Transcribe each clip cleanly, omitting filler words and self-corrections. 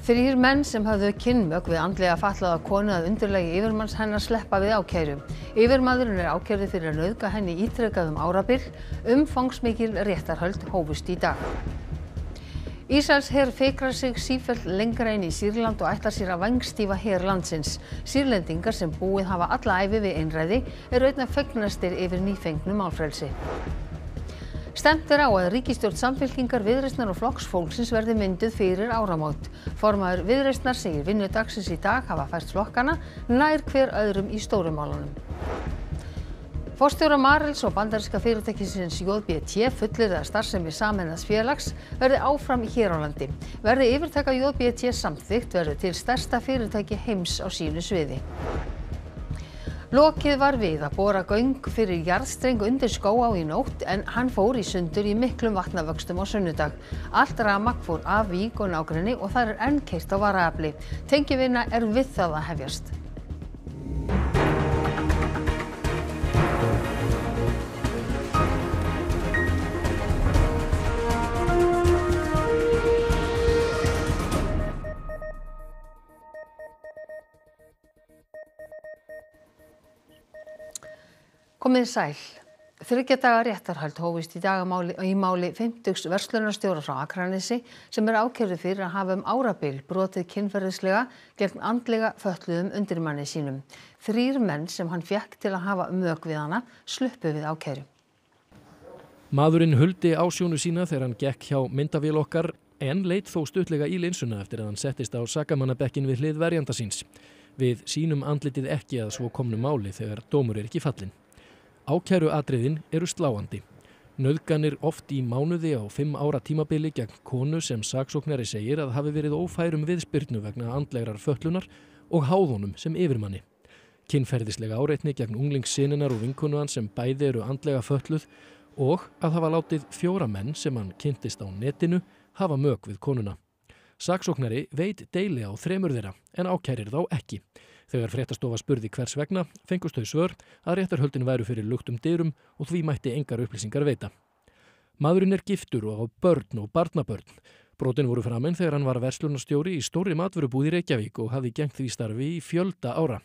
Þrír menn sem höfðu kynmök við andlega fatlaða konu að undirlagi yfirmanns hennar sleppa við ákæru. Yfirmaðurinn er ákærður fyrir að nauðga henni ítrekað árabil. Umfangsmikil réttarhöld hófust í dag. Ísraelsher fikrar sig sífellt lengra inn í Sýrland og ætlar sér að vængstýfa her landsins. Sýrlendingar sem búið hafa alla ævi við einræði eru einna fegnastir yfir nýfengnu málfrelsi. Stefnt er á að ríkisstjórn Samfylkingar, Viðreisnar og Flokks fólksins verði mynduð fyrir áramót. Formaður Viðreisnar segir vinnu dagsins í dag hafa fært flokkana nær hver öðrum í stóru málunum. Forstjóra Marels og bandaríska fyrirtækisins JBT fullyrðir að starfsemi sameinaðs félags verði áfram hér á landi. Verði yfirtaka JBT samþykkt verður til stærsta fyrirtæki heims á sínu sviði. Lokið var við að bora göng fyrir jarðstreng undir Skógá í nótt en hann fór í sundur í miklum vatnavöxtum á sunnudag. Allt rafmagn fór af Vík og nágrenni og þar er enn keyrt á varaafli. Tengivinna er við það að hefjast. Komið sæl. 3 daga réttarhöld hófust í dag í máli 50 verslunarstjóra frá Akranesi sem er ákærður fyrir að hafa árabil brotið kynferðislega gegn andlega fötluðum undirmanni sínum. 3 menn sem hann fékk til að hafa mök við hana sluppu við ákæru. Maðurinn huldi ásjónu sína þegar hann gekk hjá myndavél okkar en leit þó stuttlega í linsuna eftir að hann settist á sakamannabekkin við hlið verjanda síns. Við sýnum andlitið ekki að svo komnu máli þegar dómur er ekki fallinn. Ákæruatriðin eru sláandi. Nauðganir oft í mánuði á 5 ára tímabili gegn konu sem saksóknari segir að hafi verið ófærum viðspyrnu vegna andlegrar fötlunar og háðunum sem yfirmanni. Kynferðislega áreitni gegn unglingssyninar og vinkonu hans sem bæði eru andlega fötluð og að hafa látið 4 menn sem hann kynntist á netinu hafa mök við konuna. Saksóknari veit deili á 3 þeirra en ákærir þá ekki. Þegar fréttastofa spurði hvers vegna fengust þau svör að réttarhöldin væru fyrir luktum dyrum og því mætti engar upplýsingar veita. Maðurinn er giftur og á börn og barnabörn. Brotin voru framin þegar hann var verslunarstjóri í stórri matvörubúð í Reykjavík og hafði gegnt því starfi í fjölda ára.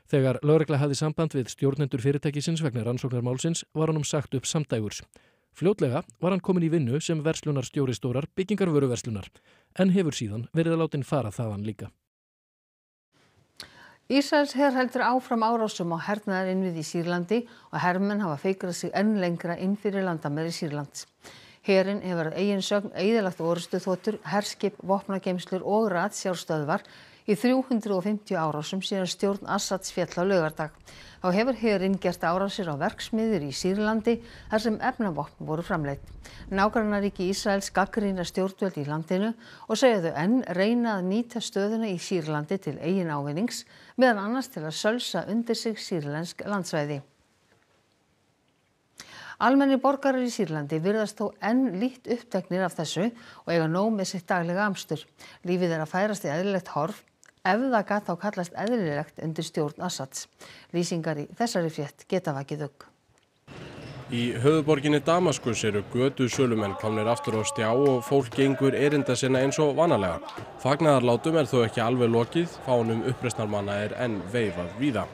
Þegar lögregla hafði samband við stjórnendur fyrirtækisins vegna rannsóknarmálsins var honum sagt upp samdægurs. Fljótlega var hann komin í vinnu sem verslunarstjóri stórar byggingarvöruverslunar en hefur síðan verið að látin fara þaðan líka. Ísraelsher heldur áfram árásum á hernaðarinnviði í Sýrlandi og hermenn hafa fikrað sig enn lengra inn fyrir landamæri Sýrlands. Herinn hefur að eigin sögn eyðilagt orrustuþotur, herskip, vopnageymslur og ratsjárstöðvar í 350 árásum síðan stjórn Assads féll á laugardag. Þá hefur herinn gert árásir á verksmiðjur í Sýrlandi þar sem efnavopn voru framleidd. Nágrannaríki Ísraels gagnrýna stjórnvöld í landinu og segja þau enn reyna að nýta stöðuna í Sýrlandi til eigin ávinnings, meðal annars til að sölsa undir sig sýrlensk landsvæði. Almennir borgarar í Sýrlandi virðast þó enn lítt uppteknir af þessu og eiga nóg með sitt daglega amstur. Lífið er að færast í eðlilegt horf ef það gat þá kallast eðlilegt undir stjórn Assads. Lýsingar í þessari frétt geta vakið ugg. Í höfuðborginni Damaskus eru götusölumenn komnir aftur á stjá og fólk gengur erinda sinna eins og vanalega. Fagnaðarlátum er þó ekki alveg lokið, fánum uppreisnarmanna er enn veifað víða.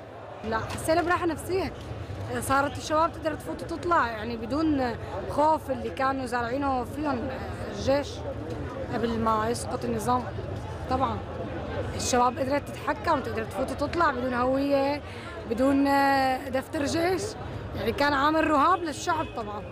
صارت الشباب تقدر تفوت وتطلع يعني بدون خوف اللي كانوا زارعينه فيهم الجيش قبل ما يسقط النظام. طبعا الشباب قدرت تتحكم تقدر تفوت وتطلع بدون هوية بدون دفتر جيش يعني كان عامل رهاب للشعب طبعا.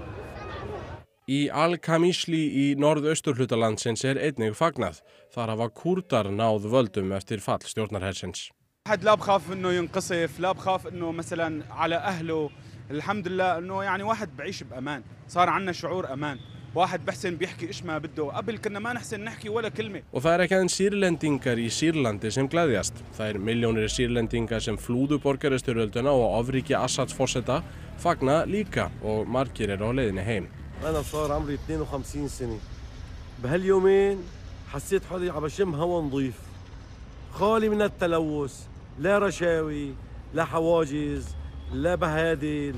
Í Al-Kamishli í norðausturhluta landsins er einnig fagnað. Þar hafa Kúrdar náð völdum eftir fall stjórnarhersins. حد لا بخاف انه ينقصف لا بخاف انه مثلا على اهله الحمد لله انه يعني واحد بعيش بامان صار عندنا شعور امان واحد بحسن بيحكي ايش ما بده قبل كنا ما نحسن نحكي ولا كلمه Og það ekki aðeins sýrlendingar í Sýrlandi sem gleðjast. Það milljónir sýrlendingar sem flúðu borgarastyrjölduna og ofríki Assads forseta fagna líka og margir eru á leiðinni heim. أنا صار عمري 52 سنة. بهاليومين حسيت حالي عم بشم هوا نظيف. خالي من التلوث. لا رشاوي لا حواجز لا بهادل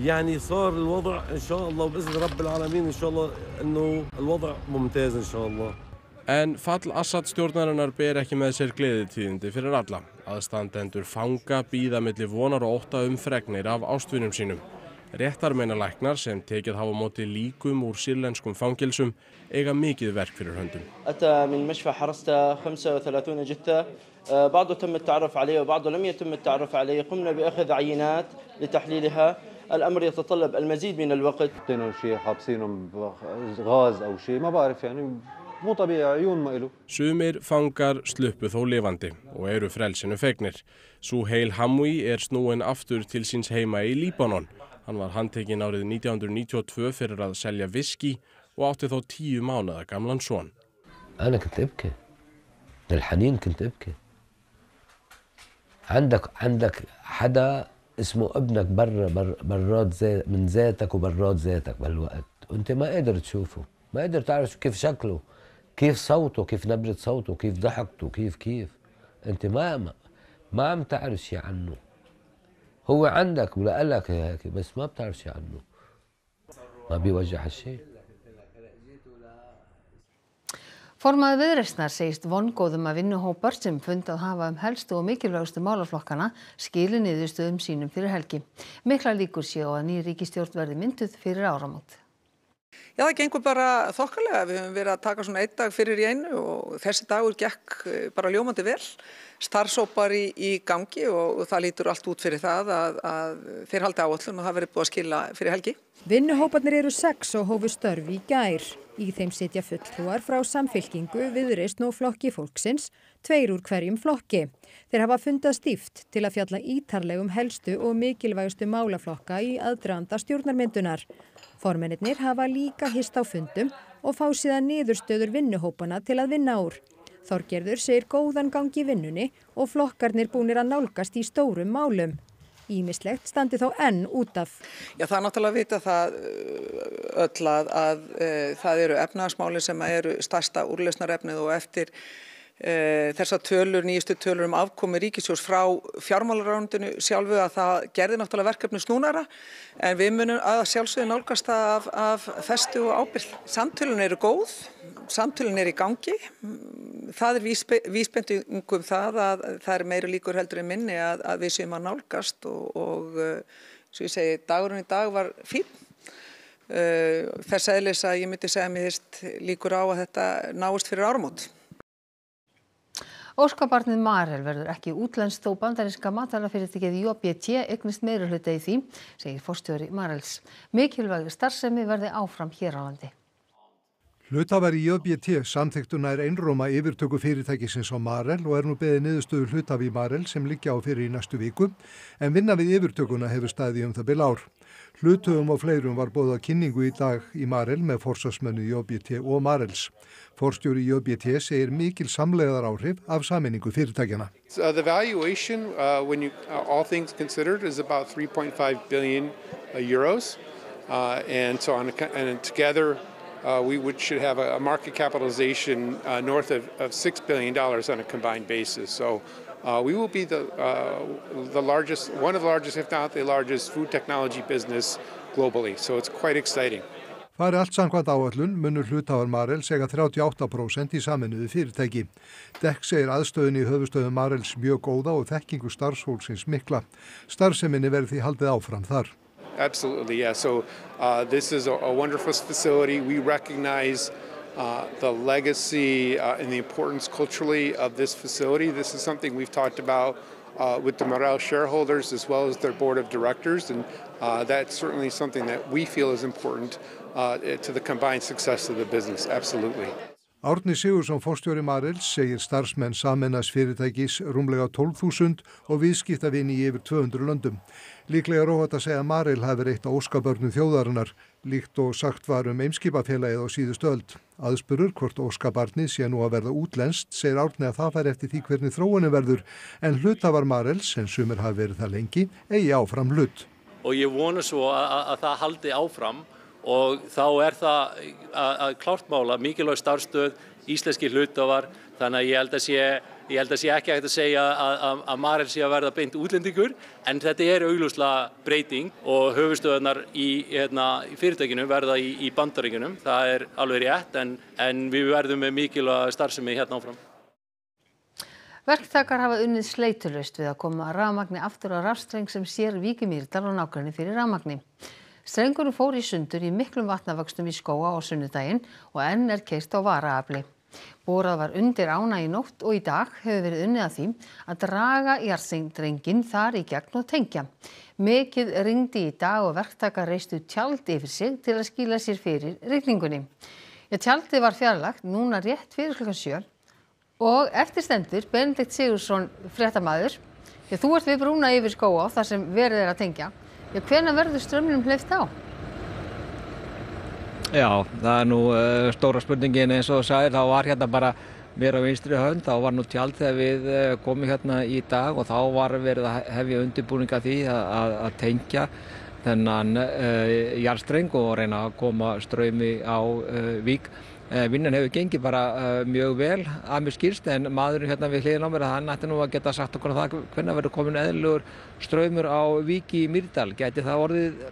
يعني صار الوضع إن شاء الله بإذن رب العالمين إن شاء الله إنه الوضع ممتاز إن شاء الله. En fall Assad stjórnarinnar ber ekki með sér gleðitíðindi fyrir alla. Aðstandendur fanga bíða milli vonar og ótta fregnir af ástvinum sínum. Réttarmeinalæknar sem tekið hafa á móti líkum úr sýrlenskum fangelsum eiga mikið verk fyrir höndum. أتى من مشفى حرستا 35 جثة بعضه تم التعرف عليه وبعضه لم يتم التعرف عليه قمنا بأخذ عينات لتحليلها الأمر يتطلب المزيد من الوقت. حاطينهم شيء حابسينهم غاز أو شيء ما بعرف يعني مو طبيعي عيون ما إله. Sumir fangar sluppu þó lifandi og eru frelsinu fegnir. Suheil Hamwi snúinn aftur til síns heima í Líbanon. Hann var handtekinn árið 1992 fyrir að selja viski og átti þá 10 mánaða gamlan son. أنا كنت أبكي للحنين كنت أبكي عندك حدا اسمه ابنك براد من ذاتك وبراد ذاتك بهالوقت وانت ما قادر تشوفه ما قادر تعرف كيف شكله كيف صوته كيف نبرة صوته كيف ضحكته كيف انت ما عم تعرف شيء عنه هو عندك ولا قالك هيك بس ما بتعرف شيء عنه ما بيوجع هالشيء. Formaður Viðreisnar segist vongóðum að vinnuhópar sem fundað hafa helstu og mikilvægustu málaflokkana skili niðurstöðum sínum fyrir helgi. Miklar líkur séu að ný ríkisstjórn verði mynduð fyrir áramót. Já, það gengur bara þokkalega. Við höfum verið að taka svona einn dag fyrir í einu og þessi dagur gekk bara ljómandi vel. Starfshópar í gangi og það lítur allt út fyrir það að þeir haldi áætlun og það verið búið að skila fyrir helgi. Vinnuhóparnir eru 6 og hófu störf í gær. Í þeim sitja fulltrúar frá Samfylkingu, Viðreisn og Flokki fólksins, 2 úr hverjum flokki. Þeir hafa fundað stíft til að fjalla ítarlegum helstu og mikilvægustu málaflokka í aðdraganda stjórnarmyndunar. Formennirnir hafa líka hist á fundum og fá síðan niðurstöður vinnuhópana til að vinna úr. Þorgerður segir góðan gang í vinnunni og flokkarnir búnir að nálgast í stórum málum. Ýmislegt standi þó enn út af. Já, það er náttúrulega að vita það öll að það eru efnahagsmálin sem eru stærsta úrlausnarefnið og eftir þessar nýjustu tölur afkomu ríkissjóðs frá fjármálaráðuneytinu sjálfu að það gerði náttúrulega verkefni snúnara en við munum að sjálfsögðu nálgast það af festu og ábyrgð. Samtölin eru góð, samtölin eru í gangi. Það er vísbending það að það er meiri líkur heldur en minni að við séum að nálgast og svo ég segi dagurinn í dag var fínn. Þess eðlis að ég myndi segja mér líkur á að þetta náist fyrir áramót. Óskabarnið Marel verður ekki útlenskt þó bandaríska matvælafyrirtækið JBT eignist meirihluta í því, segir forstjóri Marels. Mikilvæg starfsemi verði áfram hér á landi. Hluthafar í JBT samþykktu nær einróma yfirtöku fyrirtækisins á Marel og nú beðið niðurstöðu hluthafa í Marel sem liggja á fyrir í næstu viku, en vinna við yfirtökuna hefur staðið það bil ár. Hluthöfum og fleirum var boðað kynningu í dag í Marel með forsvarsmennu JBT og Marels. Forstjóri JBT segir mikil samlegðaráhrif af sameiningu fyrirtækjanna. The valuation, when all things considered, is about 3.5 billion euros, and together we should have a market capitalization north of $6 billion on a combined basis. So we will be the largest, one of the largest, if not the largest, food technology business globally. So it's quite exciting. Fari allt samkvæmt áætlun munur hluthafar Marels eiga 38% í sameinuðu fyrirtæki. Dekk segir aðstöðun í höfuðstöðum Marels mjög góða og þekkingu starfsfólksins mikla. Starfseminni verði því haldið áfram þar. Absolutely, yeah. So this is a wonderful facility. We recognize the legacy and the importance culturally of this facility. This is something we've talked about with the Marel shareholders as well as their board of directors, and that's certainly something that we feel is important to the combined success of the business, absolutely. Árni Sigurðsson forstjóri Marels segir starfsmenn sameinaðs fyrirtækis rúmlega 12.000 og viðskiptavini í yfir 200 löndum. Líklega er óhætt að segja að Marel hafi verið eitt af óskabörnum þjóðarinnar, líkt og sagt var Eimskipafélagið á síðustu öld. Aðspurður hvort óskabarnið sé nú að verða útlenskt, segir Árni að það fær eftir því hvernig þróunin verður, en hlutafar Marels, sem sumir hafi verið það lengi, eigi áfram hlut. Og ég vona svo að það haldi áfram. Og þá það að klárt mála mikilvæg starfsstöð, íslenskir hluthafar, þannig að ég held að sé Ég held að sé ekki hægt að segja að Marel sé að verða beint útlendingur, en þetta er augljóslega breyting og höfuðstöðvarnar í fyrirtækinu verða í Bandaríkjunum. Það er alveg rétt, en við verðum með mikilvæga starfsemi hérna áfram. Verktakar hafa unnið sleitulaust við að koma rafmagni aftur á rafstreng sem sér Vík í Mýrdal og nágrenni fyrir rafmagni. Strengurinn fór í sundur í miklum vatnavöxtum í Skóga á sunnudaginn og enn er keyrt á varaafli. Borað var undir ána í nótt og í dag hefur verið unnið að því að draga jarðstrenginn þar í gegn og tengja. Mikið rigndi í dag og verktakar reistu tjald yfir sig til að skýla sér fyrir rigningunni. Tjaldið var fjarlægt núna rétt fyrir klukkan 7 og eftir stendur Benedikt Sigurðsson fréttamaður. Þú ert við brúna yfir Skóga þar sem verið er að tengja. Hvenær verður straumnum hleypt á? Já, það nú stóra spurningin eins og þú sagðir, þá var hérna bara mér á vinstri hönd, þá var nú tjald þegar við komum hérna í dag og þá var verið að hefja undirbúning að því að tengja þennan jarðstreng og reyna að koma straumi á Vík. Vinnan hefur gengið bara mjög vel að mér skilst, en maðurinn hérna við hliðina á mér, hann ætti nú að geta sagt okkur það hvenær verður komin eðlilegur straumur á Vík í Mýrdal. Gæti það orðið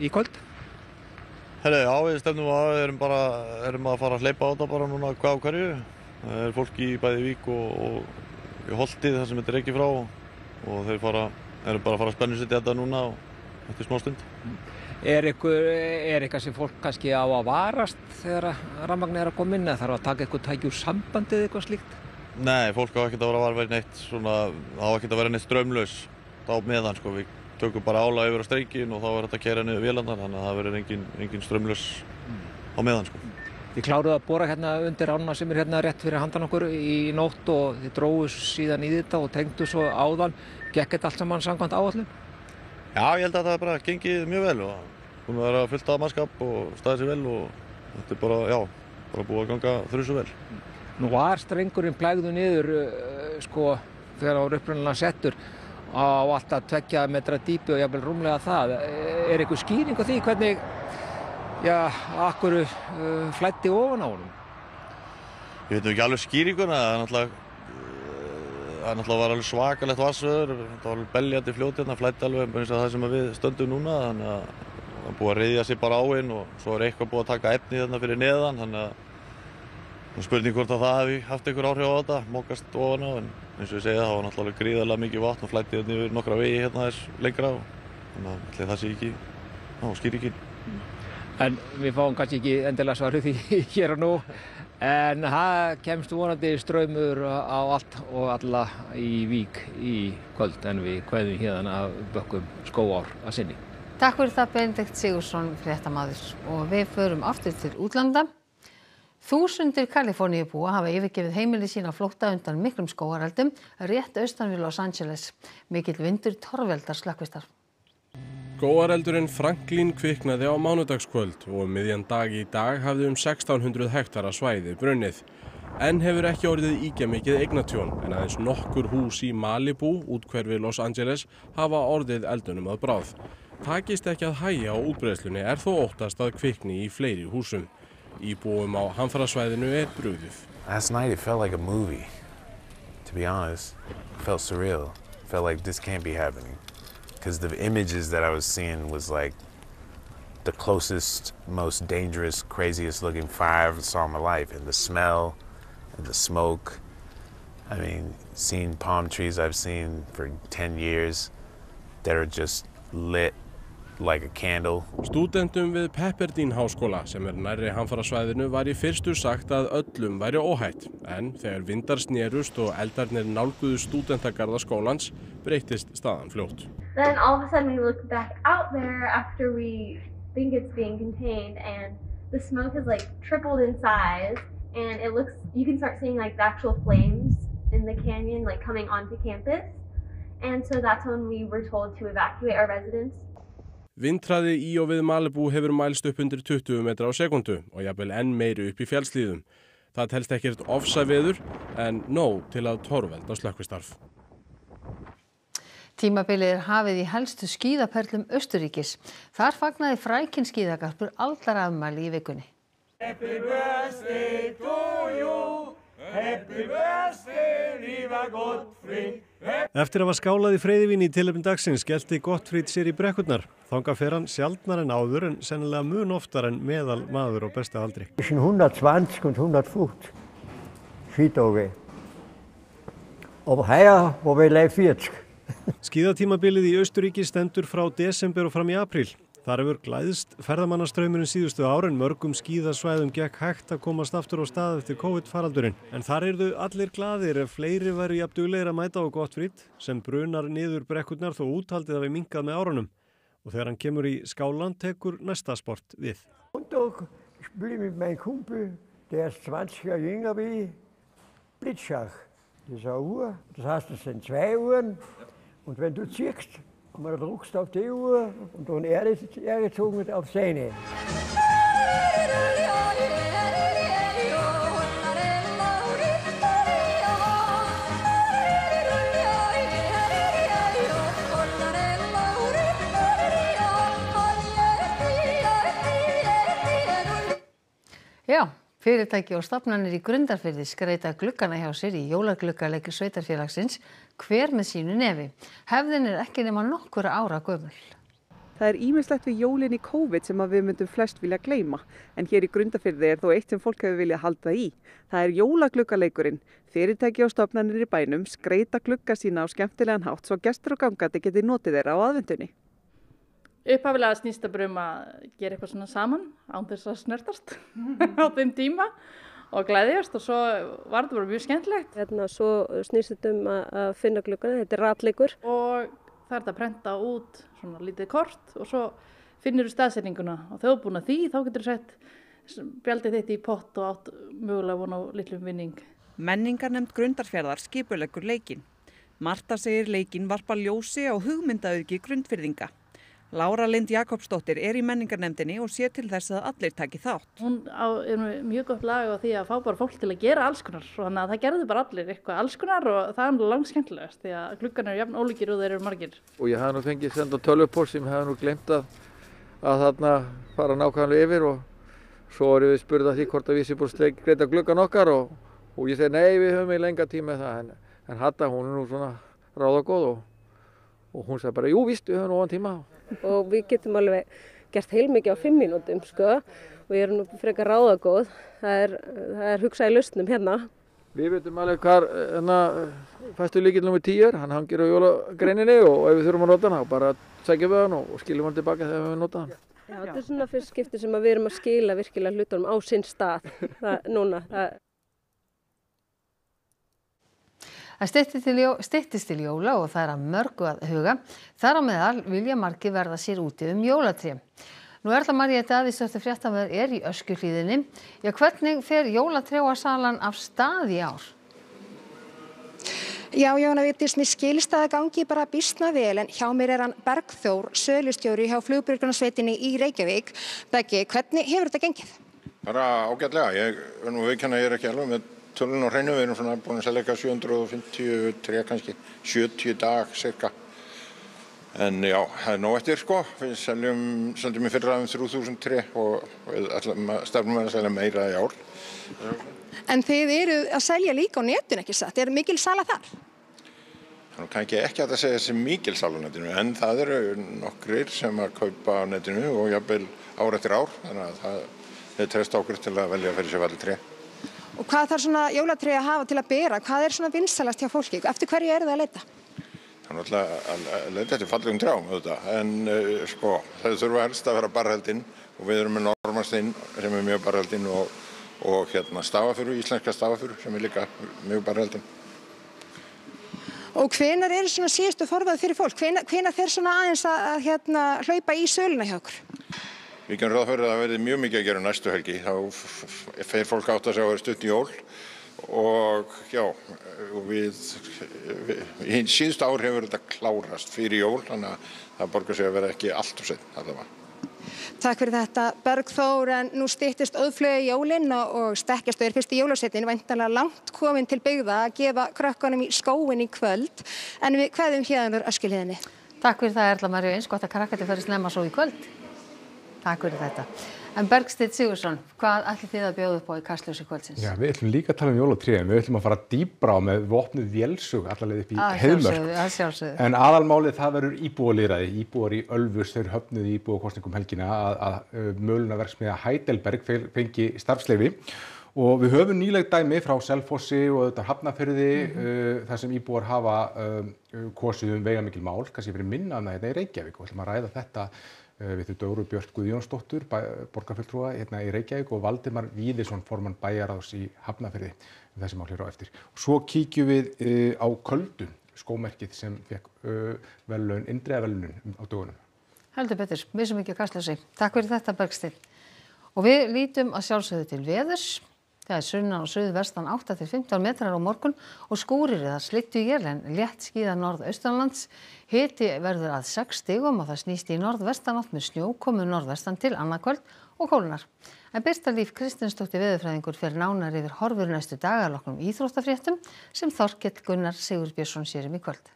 í kvöld? Herri, já, við stefnum að erum að fara að hleypa á þetta bara núna hvað á hverju. Það er fólk í bæði Vík og í Holti þar sem þetta er ekki frá og þeir eru bara að fara að spennusetja þetta núna eftir smá stund. Er eitthvað sem fólk kannski á að varast þegar rafmagn er að koma inn eða þarf að taka eitthvað tæki úr sambandi eða eitthvað slíkt? Nei, fólk á ekkert að vera varverið neitt svona, það á ekkert að vera neitt straumlaus á meðan sko. Við tökum bara álag yfir á strengjinn og þá er þetta að keyra niður vélarnar, þannig að það verður engin straumlaus á meðan sko. Þið kláruðu að bora hérna undir ána sem er hérna rétt fyrir handan okkur í nótt og þið dróðu síðan í þetta og tengdu svo áðan. Gekk þetta allt saman samkvæmt áætlun? Já, ég held að það bara gengið mjög vel og búin að vera fullt af mannskap og staðið sér vel og þetta er bara búið að ganga þrjusu vel. Nú var strengurinn plægður niður þegar hann var upprunalega settur á alltaf 2 metra dýpi og jafnvel rúmlega það. Er eitthvað skýring á því hvernig, akkur flæddi ofan á honum? Ég veit ekki alveg skýringuna, það náttúrulega var alveg svakalegt vatnsveður, það var alveg beljandi fljót hérna, flæddi alveg eins og það sem við stöndum núna, þannig að það er búið að ryðja sig bara á inn og svo er eitthvað búið að taka efni þarna fyrir neðan, þannig að spurning hvort að það hefði haft einhver áhrif á þetta, mókast ofan á, en eins og ég segja það var náttúrulega gríðarlega mikið vatn og flæddi hérna yfir nokkra vegi hérna þess lengra og þannig að það sé ekki skýringin. En við fáum kannski ekki endilega svarið því hér og nú, en það kemst vonandi straumur á allt og alla í Vík í kvöld, en við kveðum hérna af Bökkum Skógaár að sinni. Takk fyrir það Benedikt Sigurðsson fréttamaður og við förum aftur til útlanda. Þúsundir Kaliforníubúa hafa yfirgefið heimili sín á flótta undan miklum skógareldum rétt austan við Los Angeles. Mikill vindur torveldar slökkvistarf. Skógareldurinn Franklin kviknaði á mánudagskvöld og miðjan dag í dag hafði 1600 hektara svæði brunnið. Enn hefur ekki orðið ýkjamikið eignatjón en aðeins nokkur hús í Malibu, úthverfi Los Angeles, hafa orðið eldunum að bráð. Takist ekki að hægja á útbreiðslunni er þó óttast að kvikni í fleiri húsum. Íbúum á hamfarasvæðinu er brugðið. Last night it felt like a movie. To be honest, it felt surreal. It felt like this can't be happening. Because the images that I was seeing was like the closest, most dangerous, craziest looking fire I ever saw in my life. And the smell and the smoke. I mean, seeing palm trees I've seen for 10 years that are just lit like a candle. Stúdentum við Pepperdine háskóla sem er nærri hamfarasvæðinu var í fyrstu sagt að öllum væri óhætt. En þegar vindar snerust og eldarnir nálguðu stúdentagarða skólans breyttist staðan fljótt. Then all of a sudden we look back out there after we think it's being contained and the smoke has like tripled in size and it looks, you can start seeing like the actual flames in the canyon like coming onto campus. And so that's when we were told to evacuate our residents. Vindhraði í og við Malibu hefur mælst upp undir 20 metra á sekundu og jafnvel enn meiri upp í fjallshlíðum. Það telst ekkert ofsaveður en nóg til að torvelda slökkvistarf. Tímabilið er hafið í helstu skíðaperlum Austurríkis. Þar fagnaði frækinn skíðagarpur aldarafmæli í vikunni. Happy birthday to you, Happy birthday, lífa Gottfried. Eftir að hafa skálað í freyðivín í tilefni dagsins gelti Gottfried sér í brekkurnar. Þangað fer hann sjaldnar en áður en sennilega mun oftar en meðal maður á besta aldri. Zwischen 120 und 150 skíðdaga. Og her var við leið 40. Skíðatímabilið í Austurríki stendur frá desember og fram í apríl. Þar hefur glæðst ferðamannastraumurinn síðustu ár en mörgum skíðasvæðum gekk hægt að komast aftur á stað eftir COVID-faraldurinn. En þar eru allir glaðir ef fleiri væru jafn duglegir að mæta á Gottfried sem brunar niður brekkurnar þó úthaldið hafi minnkað með árunum. Og þegar hann kemur í skálan tekur næsta sport við. Und då spiller mit meinem Kumpel, der ist 20 Jahre jünger wie Blitzschach. Das ist eine Uhr, das heißt, das sind 2 Uhren. Und wenn du ziehst, und man drückst auf die Uhr und dann er gezogen auf seine. Já, fyrirtæki og stofnanir í Grundarfirði skreyta gluggana hjá sér í jólagluggaleikur sveitarfélagsins hver með sínu nefi. Hefðin ekki nema nokkura ára gömul. Það er ýmislegt við jólin í COVID sem við myndum flest vilja gleyma. En hér í Grundarfirði þó eitt sem fólk hefur viljað halda í. Það er jólagluggaleikurinn. Fyrirtæki og stofnanir í bænum skreyta glugga sína á skemmtilegan hátt svo gestur og gangandi geti notið þeirra á aðvendunni. Upphaflega snýst það bara að gera eitthvað svona saman án þess að snertast á þeim tíma og gleðjast og svo var þetta bara mjög skemmtilegt. Svo snýst þetta að finna gluggana, þetta er ratleikur. Og það er að prenta út svona lítið kort og svo finnur þú staðsetninguna og þegar þú er búin að því þá getur þú sett spjaldið þitt í pott og átt mögulega von á litlum vinning. Menningarnefnd Grundarfjarðar skipuleggur leikinn. Marta segir leikinn varpa ljósi á hugmyndaauðgi Grundfirðinga. Lára Lind Jakobsdóttir er í menningarnefndinni og sér til þess að allir taki þátt. Hún er með mjög gott lag á því að fá bara fólk til að gera alls konar. Þannig að það gerðu bara allir eitthvað alls konar og það er langt skemmtilegast því að gluggarnir eru jafn ólíkir og þeir eru margir. Og ég hafði nú fengið senda tölvupóst sem ég hafði nú glemt að þarna fara nákvæmlega yfir og svo erum við spurð að því hvort að við séum búin að skreyta gluggan okkar og ég segi nei, við höfum í lenga tíma það en Hadda hún er nú svona ráðagóð og hún sagði bara jú víst, við höfum nú ofan tíma. Og við getum alveg gert heilmikið á 5 mínútum og ég er nú frekar ráðagóð. Það er hugsað í lausnum hérna. Við veitum alveg hvar fæstu líkill númer 10 er, hann hangir á jólagreininni og ef við þurfum að nota hann bara sækjum við hann og skiljum hann tilbaka þegar við höfum notað hann. Já, þetta er svona fyrst skipti sem við erum að skila virkilega hlutunum á sinn stað núna. Það styttist til jóla og það er að mörgu að huga. Þar á meðal vilja margir verða sér úti jólatré. Nú Erla María Davíðsdóttir fréttamaður er í Öskjuhlíðinni. Já, hvernig fer jólatrjáasalan af stað í ár? Já, Jóna Vigdís, mér skilst að það gangi bara býsna vel en hjá mér er hann Bergþór, sölustjóri hjá Flugbjörgunarsveitinni í Reykjavík. Beggi, hvernig hefur þetta gengið? Bara ágætlega. Ég er nú viðurkenna að ég er ekki alveg með tölun og hreinu, við erum svona búin að selja eitthvað 750 tré kannski, 70 dag cirka. En já, það er nóg eftir við seljum í fyrra 3000 tré og stefnum að selja meira í ár. En þið eru að selja líka á netinu, ekki satt? Er mikil sala þar? Það kann ekki að segja þessi mikil sala á netinu, en það eru nokkrir sem að kaupa á netinu og jafnvel ár eftir ár, þannig að þeir treysta okkur til að velja fyrir sér valið tré. Og hvað þarf svona jólatré að hafa til að bera? Hvað er svona vinsælast hjá fólki? Eftir hverju eru það að leita? Það er náttúrulega að leita eftir fallegum trjám, en þau þurfa helst að vera barrheldin og við erum með Normanstein sem er mjög barrheldin og stafafuru, íslenska stafafuru sem er líka mjög barrheldin. Og hvenær eru svona síðustu forvað fyrir fólk? Hvenær fer svona aðeins að hlaupa í söluna hjá okkur? Við gerum ráð fyrir að það verði mjög mikið að gera næstu helgi. Þá fer fólk átt að segja að það er stutt í jól og já, í síðustu ár hefur þetta klárast fyrir jól, þannig að það borgar sig að vera ekki allt of seint allavega. Takk fyrir þetta Bergþór, en nú styttist auðflögu jólin og stekkjastöður fyrst í jólasveitin væntanlega langt komin til byggða að gefa krökkunum í skóinn í kvöld, en við kveðjum héðan úr Öskjuhlíðinni. Takk fyrir það Erla María, eins gott að krakkarnir fari snemma svo í kvöld. Takk fyrir þetta. En Bergsteinn Sigurðsson, hvað ætlið þið að bjóða upp á í Kastljósi kvöldsins? Já, við ætlum líka að tala jólatré, við ætlum að fara dýpra á með vopnuð vélsug alla leið upp í Heiðmörk. Að sjálfsögðu. En aðalmálið það verður íbúalýðræði. Íbúar í Ölfus, þeir höfnuðu í íbúakosningum helgina að mölunaverksmiðja Heidelberg fengi starfsleyfi. Og við höfum nýleg dæmi frá Selfossi og auðvitað Hafnarfirði þar sem íbúar hafa kosið veigamikil mál, kannski fyrir minna hérna í Reykjavík og ætlum að ræða þetta við þau Dóru Björt Guðjónsdóttur, borgarfulltrúa hérna í Reykjavík og Valdimar Víðisson, formann bæjarráðs í Hafnarfirði, þessi mál hér á eftir. Og svo kíkjum við á Köldu, skómerkið sem fékk Indriðaverðlaunin á dögunum. Heldur betur, missum ekki að Kastljósi. Takk fyrir þetta Bergsteinn. Og við lítum að sjálfsögðu til veðurs. Það sunnan og suðvestan 8 til 15 metrar á morgun og skúrir eða slydduél en létt skíðað norðaustanlands. Hiti verður að 6 stigum og það snýst í norðvestanátt með snjókomu norðvestan til annað kvöld og kólnar. En Birta Líf Kristinsdóttir veðurfræðingur fer nánar yfir horfur næstu daga að loknum íþróttafréttum sem Þorkell Gunnar Sigurbjörnsson sér í kvöld.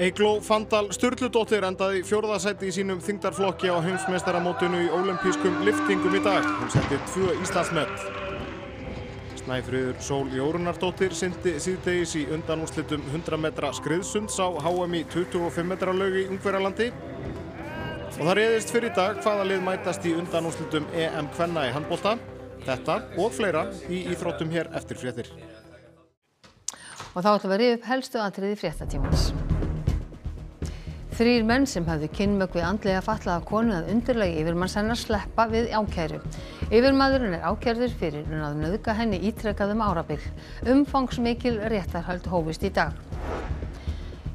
Eygló Fandal Sturludóttir endaði í 4. sæti í sínum þyngdarflokki á heimsmeistaramótinu í ólympískum lyftingum í dag. Hún setti 2 Íslandsmet. Snæfríður Sól Jórunardóttir synti síðdegis í undanúrslitum 100 metra skriðsunds á HM í 25 metra laug í Ungverjalandi. Og það réðist fyrir í dag hvaða lið mætast í undanúrslitum EM kvenna í handbolta. Þetta og fleira í íþróttum hér eftir fréttir. Og þá ætlum við að rifja upp helstu atriði fréttatímans. 3 menn sem hafðu kynmök við andlega fatlaða konu að undirlagi yfirmanns hennar sleppa við ákæru. Yfirmaðurinn er ákærður fyrir að nauðga henni ítrekað árabil. Umfangsmikil réttarhöld hófust í dag.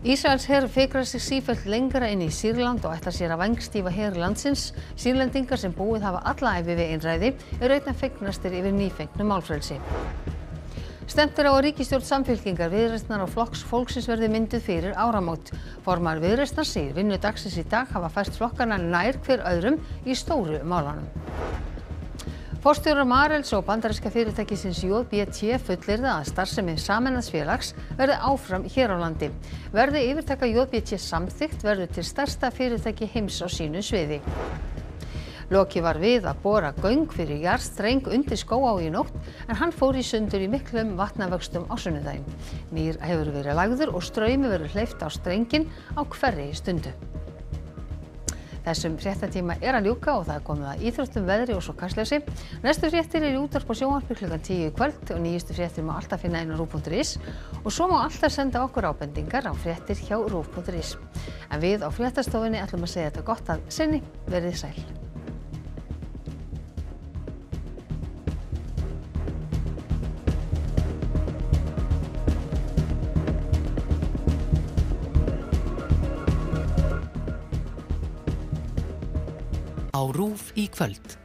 Ísraels her fikrar sig sífellt lengra inn í Sýrland og ætlar sér að vængstýfa her landsins. Sýrlendingar sem búið hafa alla ævi við einræði eru einna fegnastir yfir nýfengnu málfrelsi. Stefnt er á að ríkisstjórn Samfylkingar, Viðreisnar og Flokks fólksins verði mynduð fyrir áramót. Formaður Viðreisnar segir vinnu dagsins í dag hafa fært flokkana nær hver öðrum í stóru málunum. Forstjórar Marels og bandaríska fyrirtækisins JBT fullyrða að starfsemi sameinaðs félags verði áfram hér á landi. Verði yfirtaka JBT samþykkt verður til stærsta fyrirtæki heims á sínu sviði. Loki var við að bora göng fyrir jarðstreng undir Skógaá í nótt en hann fór í sundur í miklum vatnavöxtum á sunnudaginn. Nýr hefur verið lagður og straumi verður hleypt á strenginn á hverri stundu. Þessum fréttatíma er að ljúka og það er komið að íþróttum, veðri og svo Kastljósi. Næstu fréttir eru í útvarpi og sjónvarpi klukkan 10 í kvöld og nýjustu fréttir má alltaf finna inn á ruv.is og svo má alltaf senda okkur ábendingar á fréttir hjá ruv.is. En við á fréttastofunni ætlum að segja þetta gott að sinni, verið sæl. Á RÚV í kvöld.